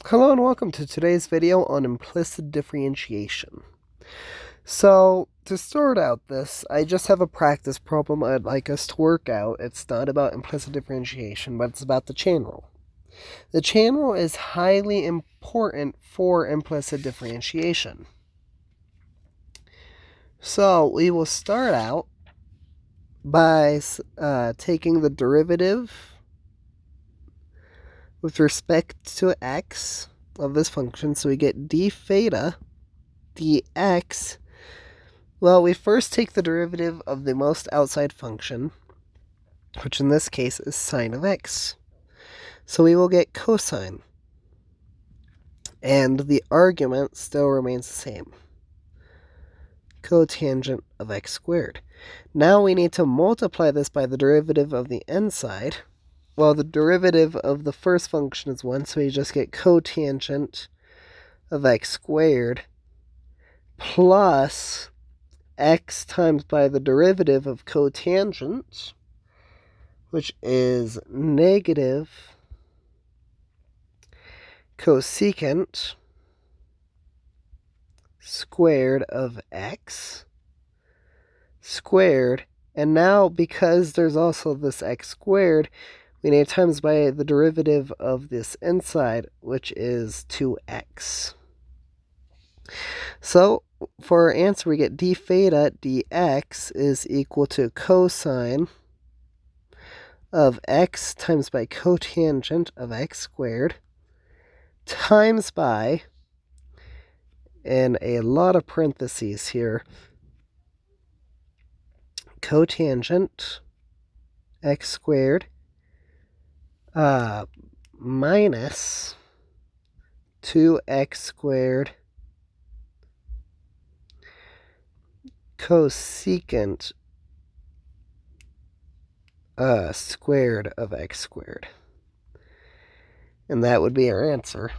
Hello and welcome to today's video on implicit differentiation. So, to start out this, I just have a practice problem I'd like us to work out. It's not about implicit differentiation, but it's about the chain rule. The chain rule is highly important for implicit differentiation. So, we will start out by taking the derivative with respect to x of this function. So we get d theta dx. Well, we first take the derivative of the most outside function, which in this case is sine of x. So we will get cosine. And the argument still remains the same. Cotangent of x squared. Now we need to multiply this by the derivative of the inside. Well, the derivative of the first function is 1, so we just get cotangent of x squared plus x times by the derivative of cotangent, which is negative cosecant squared of x squared. And now, because there's also this x squared, we need times by the derivative of this inside, which is 2x. So for our answer, we get d theta dx is equal to cosine of x times by cotangent of x squared times by, in a lot of parentheses here, cotangent x squared minus 2x squared cosecant squared of x squared. And that would be our answer.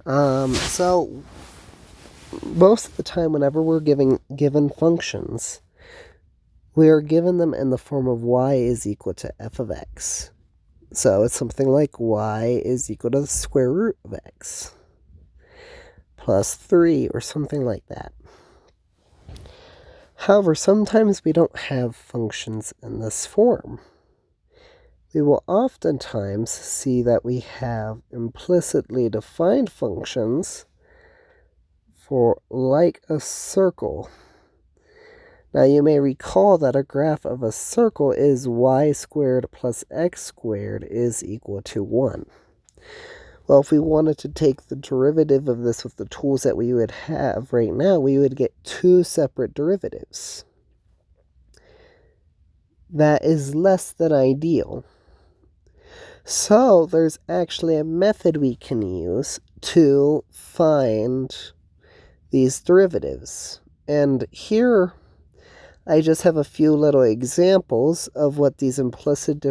So most of the time, whenever we're given functions, we are given them in the form of y is equal to f of x. So it's something like y is equal to the square root of x plus 3 or something like that. However, sometimes we don't have functions in this form. We will oftentimes see that we have implicitly defined functions for like a circle. Now you may recall that a graph of a circle is y squared plus x squared is equal to 1. Well, if we wanted to take the derivative of this with the tools that we would have right now, we would get two separate derivatives. That is less than ideal. So there's actually a method we can use to find these derivatives. And here I just have a few little examples of what these implicit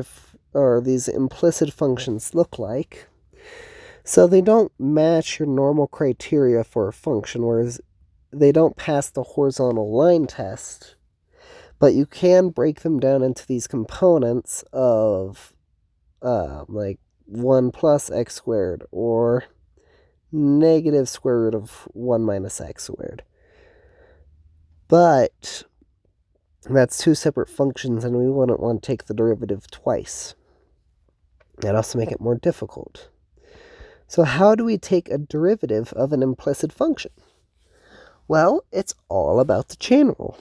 functions look like. So they don't match your normal criteria for a function, whereas they don't pass the horizontal line test, but you can break them down into these components of like 1 plus x squared or negative square root of 1 minus x squared. But that's two separate functions, and we wouldn't want to take the derivative twice. That'd also make it more difficult. So how do we take a derivative of an implicit function? Well, it's all about the chain rule.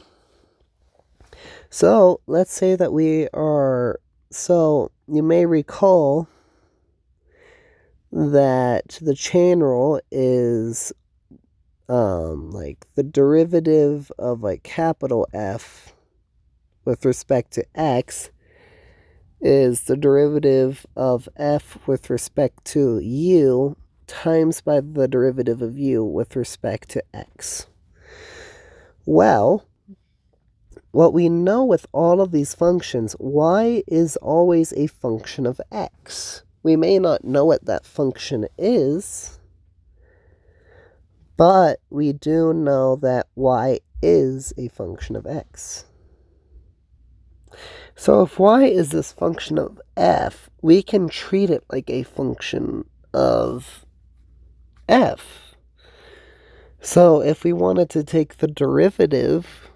So let's say that so you may recall that the chain rule is like the derivative of like capital F with respect to x is the derivative of f with respect to u times by the derivative of u with respect to x. Well, what we know with all of these functions, y is always a function of x. We may not know what that function is, but we do know that y is a function of x. So if y is this function of f, we can treat it like a function of f. So if we wanted to take the derivative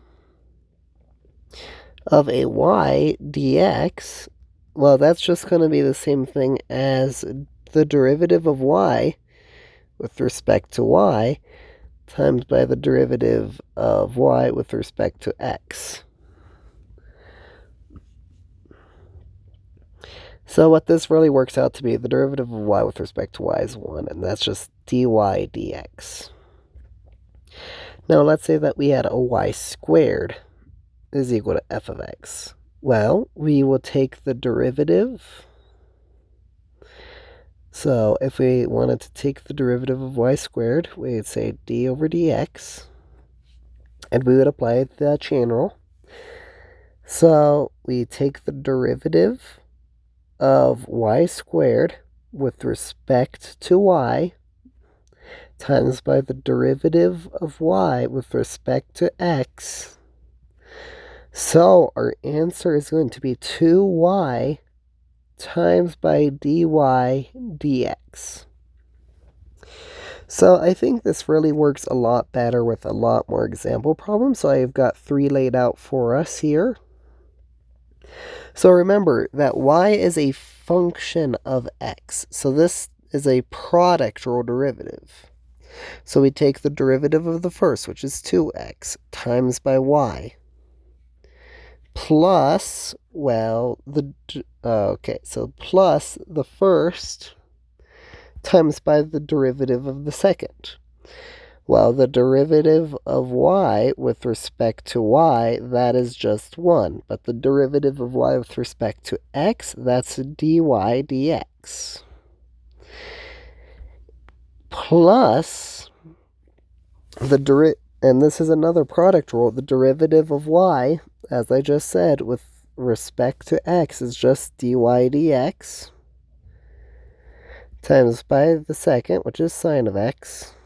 of a y dx, well, that's just going to be the same thing as the derivative of y with respect to y times by the derivative of y with respect to x. So what this really works out to be, the derivative of y with respect to y is 1, and that's just dy dx. Now let's say that we had a y squared is equal to f of x. Well, we will take the derivative. So if we wanted to take the derivative of y squared, we would say d over dx, and we would apply the chain rule. So we take the derivative of y squared with respect to y times by the derivative of y with respect to x. So our answer is going to be 2y times by dy dx. So I think this really works a lot better with a lot more example problems. So I've got 3 laid out for us here. So remember that y is a function of x. So this is a product rule derivative. So we take the derivative of the first, which is 2x, times by y, plus, well, plus the first times by the derivative of the second. Well, the derivative of y with respect to y, that is just 1. But the derivative of y with respect to x, that's dy dx. Plus, and this is another product rule, the derivative of y, as I just said, with respect to x is just dy dx, times by the second, which is sine of x,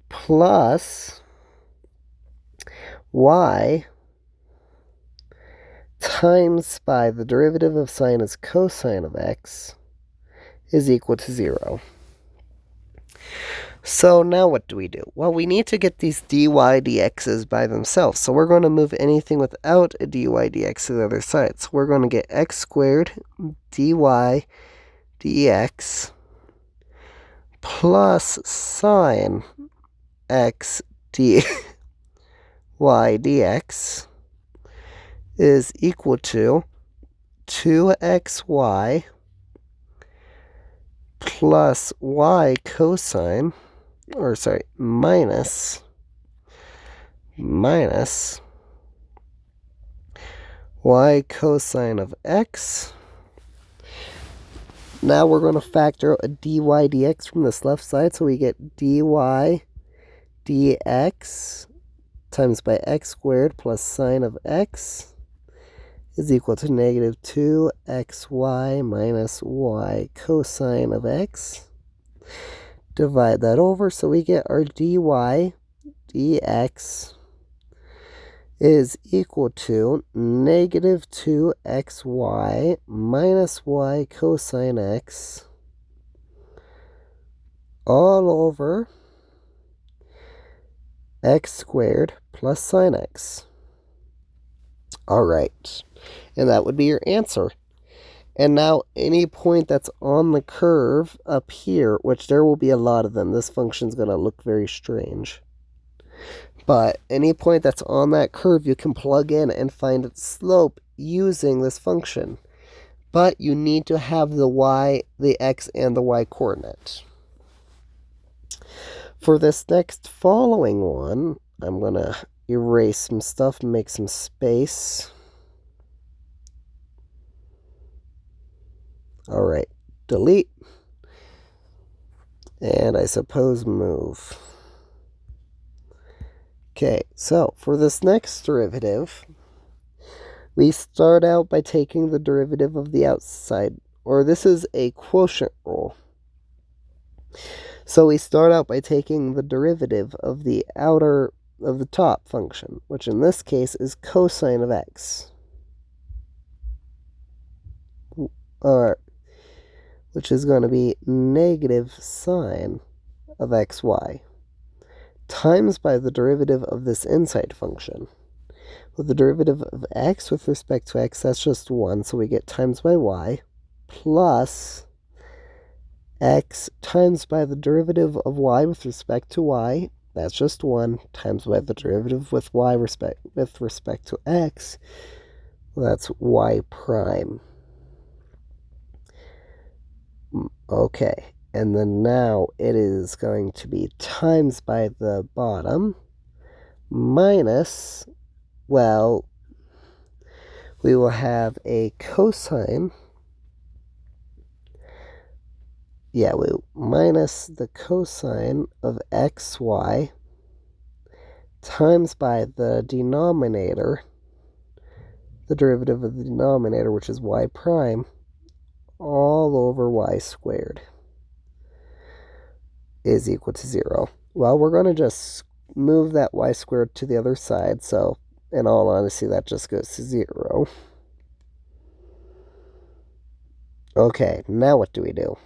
plus y times by the derivative of sine is cosine of x is equal to 0. So now what do we do? Well, we need to get these dy dx's by themselves. So we're going to move anything without a dy dx to the other side. So we're going to get x squared dy dx plus sine x dy dx is equal to 2xy plus y cosine, minus y cosine of x. Now we're going to factor out a dy dx from this left side, so we get dy dx times by x squared plus sine of x is equal to negative 2xy minus y cosine of x. Divide that over, so we get our dy dx is equal to negative 2xy minus y cosine x all over x squared plus sine x. All right, and that would be your answer. And now any point that's on the curve up here, which there will be a lot of them, this function's going to look very strange. But any point that's on that curve, you can plug in and find its slope using this function. But you need to have the y, the x, and the y coordinate. For this next following one, I'm going to erase some stuff and make some space. All right, delete. And I suppose move. Okay, so for this next derivative, we start out by taking the derivative of the outside, or this is a quotient rule. So we start out by taking the derivative of the outer of the top function, which in this case is cosine of x. Which is going to be negative sine of xy times by the derivative of this inside function. Well, the derivative of x with respect to x, that's just 1, so we get times by y, plus x times by the derivative of y with respect to y, that's just 1, times by the derivative with y with respect to x, well, that's y prime. Okay, and then now it is going to be times by the bottom minus, well, we will have a cosine, minus the cosine of xy times by the denominator, the derivative of the denominator, which is y prime, all over y squared is equal to 0. Well, we're going to just move that y squared to the other side, so in all honesty, that just goes to 0. Okay, now what do we do?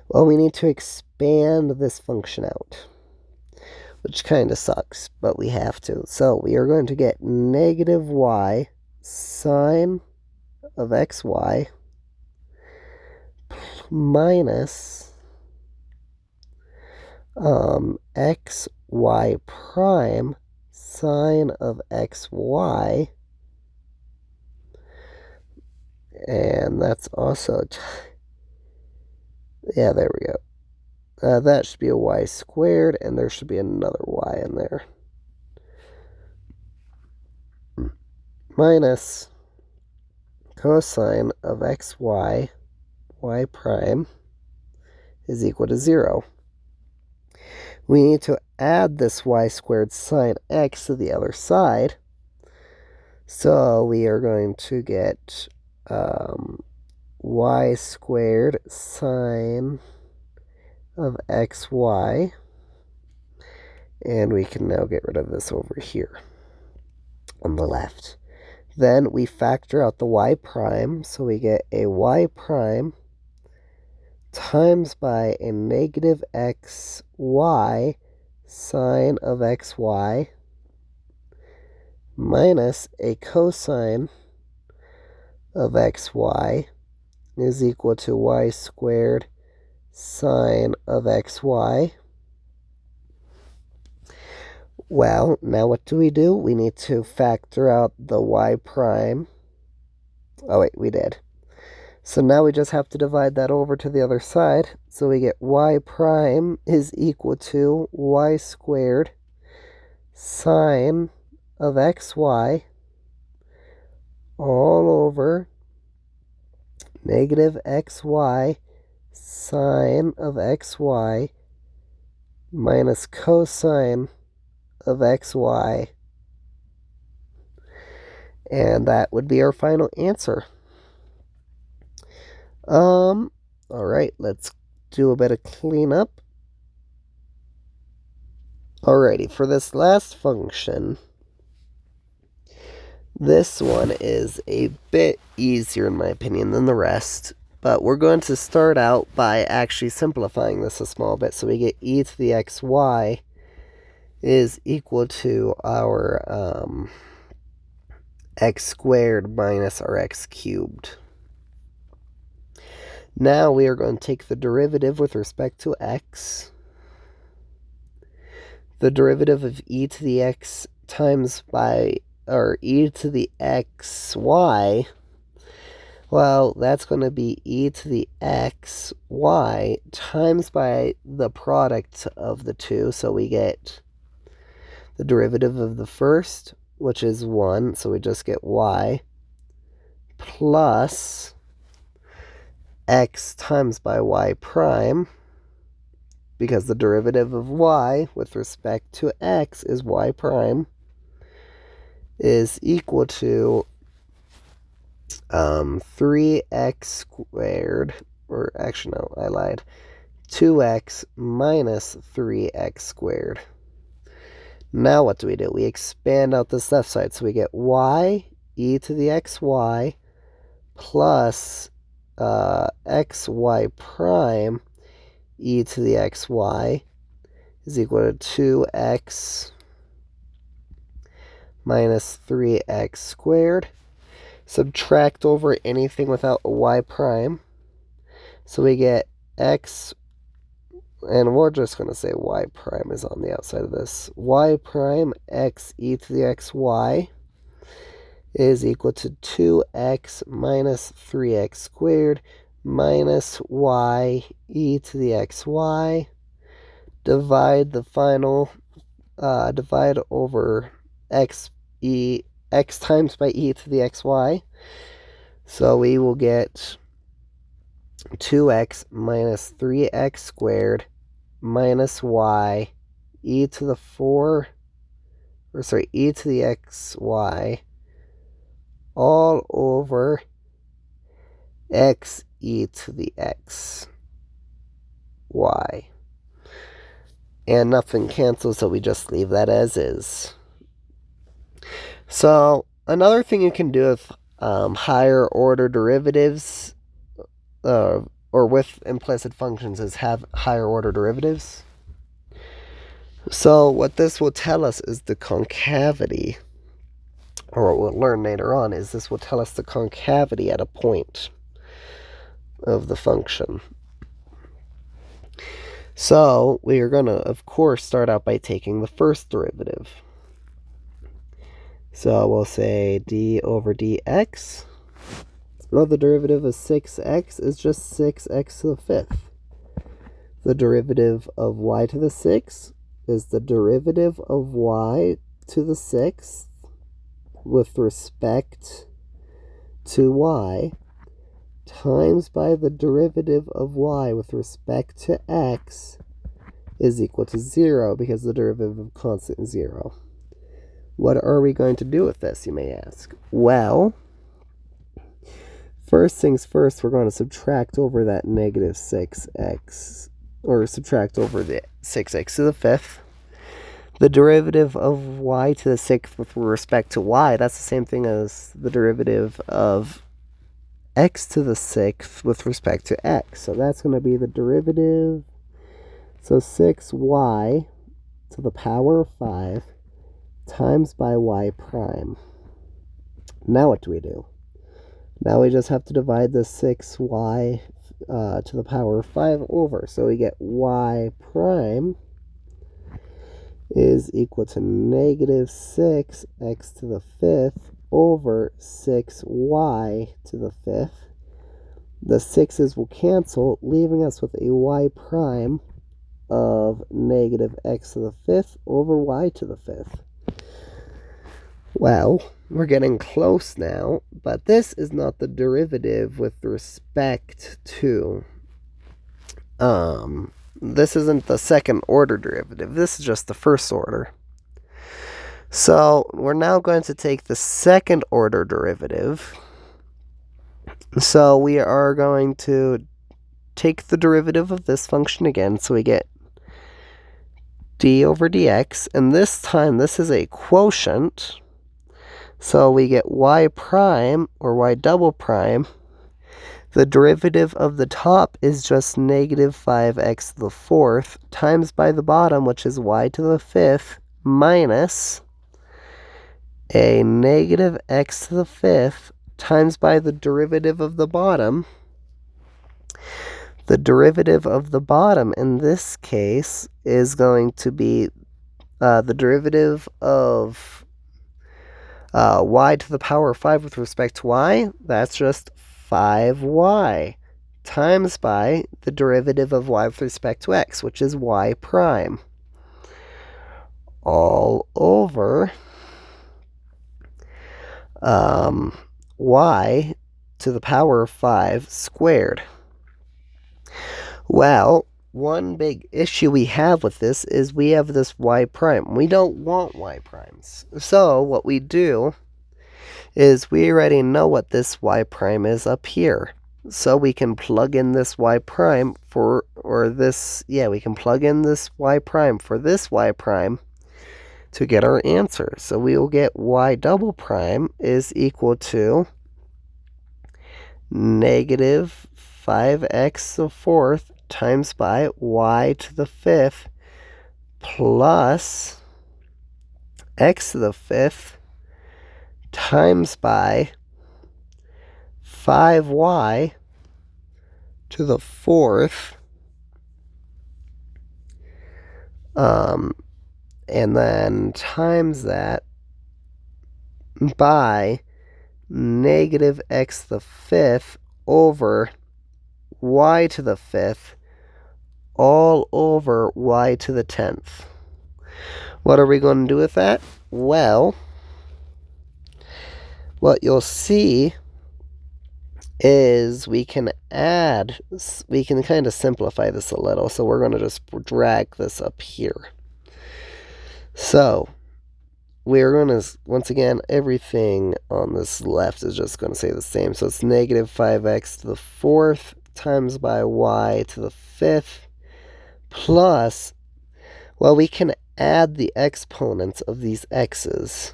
Well, we need to expand this function out, which kind of sucks, but we have to. So we are going to get negative y sine of xy minus xy prime sine of xy, and that's also, yeah, there we go. That should be a y squared, and there should be another y in there. Minus cosine of xy, y prime, is equal to 0. We need to add this y squared sine x to the other side. So we are going to get y squared sine of xy. And we can now get rid of this over here on the left. Then we factor out the y prime, so we get a y prime times by a negative xy sine of xy minus a cosine of xy is equal to y squared sine of xy. Well, now what do? We need to factor out the y prime. Oh wait, we did. So now we just have to divide that over to the other side. So we get y prime is equal to y squared sine of xy all over negative xy sine of xy minus cosine of xy. And that would be our final answer. Alright, let's do a bit of cleanup. Alrighty, for this last function, this one is a bit easier in my opinion than the rest, but we're going to start out by actually simplifying this a small bit. So we get e to the xy is equal to our x squared minus our x cubed. Now we are going to take the derivative with respect to x. The derivative of e to the x times by, or e to the xy, well, that's going to be e to the xy times by the product of the two. So we get the derivative of the first, which is 1, so we just get y, plus x times by y prime, because the derivative of y with respect to x is y prime, is equal to 3x squared, or actually no, I lied, 2x minus 3x squared. Now what do? We expand out this left side. So we get y e to the xy plus xy prime e to the xy is equal to 2x minus 3x squared. Subtract over anything without a y prime. So we get x, and we're just going to say y prime is on the outside of this. Y prime x e to the xy is equal to 2x minus 3x squared minus y e to the xy. Divide the final, divide over x times by e to the xy. So we will get 2x minus 3x squared minus y e to the e to the xy all over x e to the x y. And nothing cancels, so we just leave that as is. So another thing you can do with higher order derivatives or with implicit functions is have higher order derivatives. So what this will tell us is the concavity, or what we'll learn later on is this will tell us the concavity at a point of the function. So we are going to, of course, start out by taking the first derivative. So we'll say d over dx. Well, the derivative of 6x is just 6x to the fifth. The derivative of y to the sixth is the derivative of y to the sixth with respect to y times by the derivative of y with respect to x is equal to 0 because the derivative of constant is 0. What are we going to do with this, you may ask? Well, first things first, we're going to subtract over that negative 6x, or subtract over the 6x to the fifth. The derivative of y to the sixth with respect to y, that's the same thing as the derivative of x to the sixth with respect to x. So that's going to be the derivative. So 6y to the power of 5 times by y prime. Now what do? Now we just have to divide the 6y to the power of 5 over. So we get y prime is equal to negative 6x to the fifth over 6y to the fifth. The 6's will cancel, leaving us with a y prime of negative x to the fifth over y to the fifth. Well, we're getting close now, but this is not the derivative with respect to, this isn't the second order derivative. This is just the first order. So we're now going to take the second order derivative. So we are going to take the derivative of this function again. So we get d over dx, and this time this is a quotient. So we get y prime, or y double prime. The derivative of the top is just negative 5x to the fourth times by the bottom, which is y to the fifth, minus a negative x to the fifth times by the derivative of the bottom. The derivative of the bottom in this case is going to be the derivative of y to the power of 5 with respect to y. That's just 5y times by the derivative of y with respect to x, which is y prime, all over y to the power of 5 squared. Well, one big issue we have with this is we have this y prime. We don't want y primes. So what we do is we already know what this y prime is up here. So we can plug in this y prime we can plug in this y prime for this y prime. to get our answer. So we will get y double prime is equal to negative 5x to the fourth times by y to the fifth plus x to the fifth times by 5y to the fourth, and then times that by negative x to the fifth over y to the fifth all over y to the 10th. What are we going to do with that? Well, what you'll see is we can kind of simplify this a little. So we're going to just drag this up here. So we're going to, once again, everything on this left is just going to stay the same. So it's negative 5x to the fourth times by y to the fifth plus, well, we can add the exponents of these x's.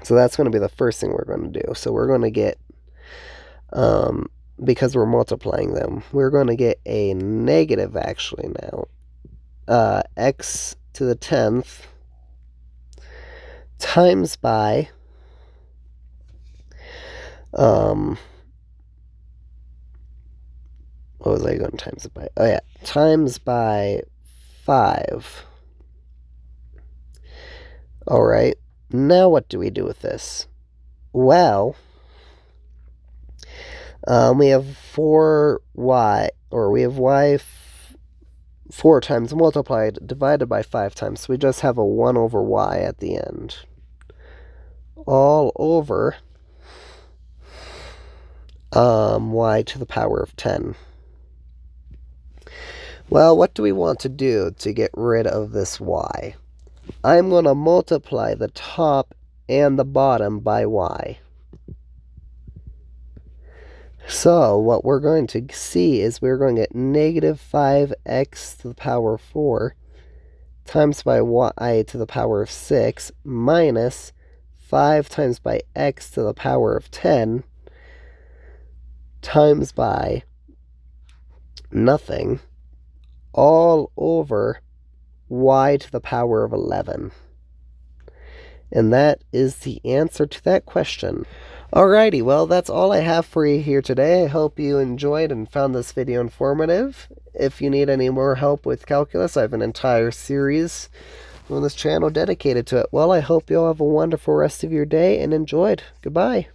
So that's going to be the first thing we're going to do. So we're going to get, because we're multiplying them, we're going to get a negative, actually, now, x to the 10th times by, what was I going to times it by? Oh, yeah, times by 5. All right, now what do we do with this? Well, we have 4y, or we have y 4 times multiplied divided by 5 times. So we just have a 1 over y at the end. All over y to the power of 10. Well, what do we want to do to get rid of this y? I'm going to multiply the top and the bottom by y. So what we're going to see is we're going to get negative 5x to the power of 4 times by y to the power of 6 minus 5 times by x to the power of 10 times by nothing all over y to the power of 11. And that is the answer to that question. Alrighty, well, that's all I have for you here today. I hope you enjoyed and found this video informative. If you need any more help with calculus, I have an entire series on this channel dedicated to it. Well, I hope you all have a wonderful rest of your day and enjoyed. Goodbye.